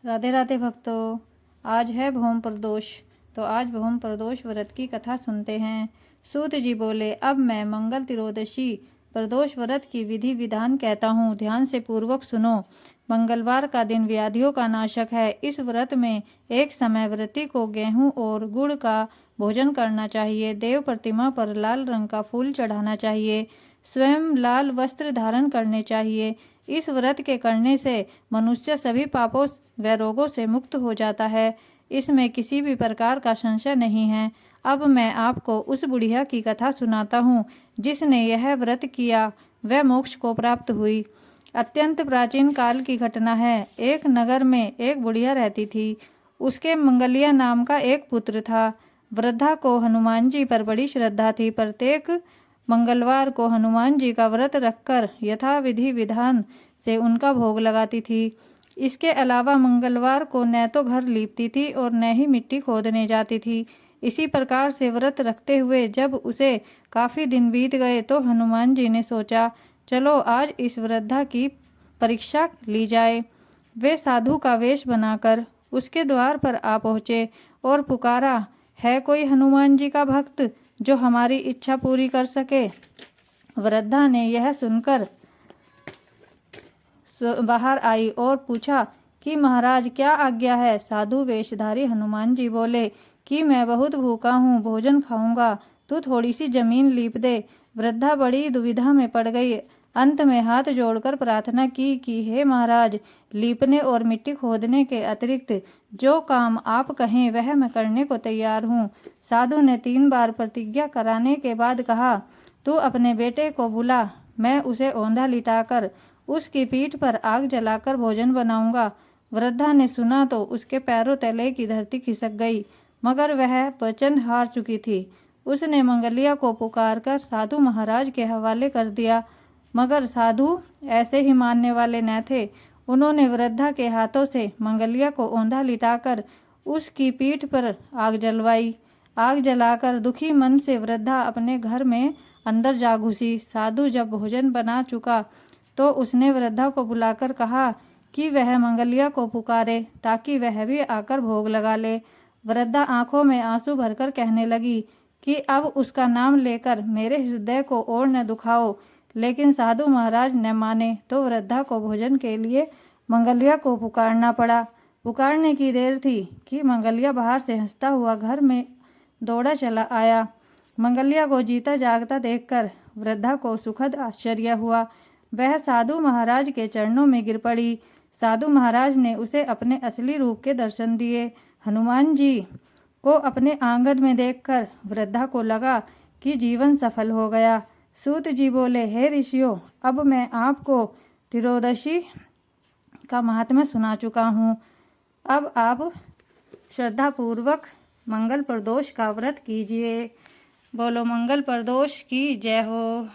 राधे राधे भक्तों, आज है भौम प्रदोष। तो आज भौम प्रदोष व्रत की कथा सुनते हैं। सूत जी बोले, अब मैं मंगल त्रोदशी प्रदोष व्रत की विधि विधान कहता हूँ, ध्यान से पूर्वक सुनो। मंगलवार का दिन व्याधियों का नाशक है। इस व्रत में एक समय व्रती को गेहूं और गुड़ का भोजन करना चाहिए। देव प्रतिमा पर लाल रंग का फूल चढ़ाना चाहिए। स्वयं लाल वस्त्र धारण करने चाहिए। इस व्रत के करने से मनुष्य सभी पापों व रोगों से मुक्त हो जाता है। इसमें किसी भी प्रकार का संशय नहीं है। अब मैं आपको उस बुढ़िया की कथा सुनाता हूँ जिसने यह व्रत किया वह मोक्ष को प्राप्त हुई। अत्यंत प्राचीन काल की घटना है। एक नगर में एक बुढ़िया रहती थी। उसके मंगलिया नाम का एक पुत्र था। वृद्धा को हनुमान जी पर बड़ी श्रद्धा थी। प्रत्येक मंगलवार को हनुमान जी का व्रत रखकर यथाविधि विधान से उनका भोग लगाती थी। इसके अलावा मंगलवार को न तो घर लीपती थी और न ही मिट्टी खोदने जाती थी। इसी प्रकार से व्रत रखते हुए जब उसे काफ़ी दिन बीत गए तो हनुमान जी ने सोचा, चलो आज इस वृद्धा की परीक्षा ली जाए। वे साधु का वेश बनाकर उसके द्वार पर आ पहुँचे और पुकारा, है कोई हनुमान जी का भक्त जो हमारी इच्छा पूरी कर सके। वृद्धा ने यह सुनकर बाहर आई और पूछा कि महाराज क्या आज्ञा है। साधु वेशधारी हनुमान जी बोले कि मैं बहुत भूखा हूँ, भोजन खाऊंगा, तू थोड़ी सी जमीन लीप दे। वृद्धा बड़ी दुविधा में पड़ गई। अंत में हाथ जोड़कर प्रार्थना की कि हे महाराज, लीपने और मिट्टी खोदने के अतिरिक्त जो काम आप कहें वह मैं करने को तैयार हूँ। साधु ने 3 बार प्रतिज्ञा कराने के बाद कहा, तू अपने बेटे को बुला, मैं उसे औंधा लिटाकर उसकी पीठ पर आग जलाकर भोजन बनाऊंगा। वृद्धा ने सुना तो उसके पैरों तले की धरती खिसक गई, मगर वह वचन हार चुकी थी। उसने मंगलिया को पुकारकर साधु महाराज के हवाले कर दिया, मगर साधु ऐसे ही मानने वाले न थे। उन्होंने वृद्धा के हाथों से मंगलिया को औंधा लिटाकर उसकी पीठ पर आग जलवाई। आग जलाकर दुखी मन से वृद्धा अपने घर में अंदर जा घुसी। साधु जब भोजन बना चुका तो उसने वृद्धा को बुलाकर कहा कि वह मंगलिया को पुकारे ताकि वह भी आकर भोग लगा ले। वृद्धा आंखों में आंसू भरकर कहने लगी कि अब उसका नाम लेकर मेरे हृदय को और न दुखाओ। लेकिन साधु महाराज न माने तो वृद्धा को भोजन के लिए मंगलिया को पुकारना पड़ा। पुकारने की देर थी कि मंगलिया बाहर से हंसता हुआ घर में दौड़ा चला आया। मंगलिया को जीता जागता देखकर वृद्धा को सुखद आश्चर्य हुआ। वह साधु महाराज के चरणों में गिर पड़ी। साधु महाराज ने उसे अपने असली रूप के दर्शन दिए। हनुमान जी को अपने आंगन में देखकर वृद्धा को लगा कि जीवन सफल हो गया। सूत जी बोले, हे ऋषियों, अब मैं आपको त्रियोदशी का महात्म्य सुना चुका हूँ। अब आप श्रद्धापूर्वक मंगल प्रदोष का व्रत कीजिए। बोलो मंगल प्रदोष की जय हो।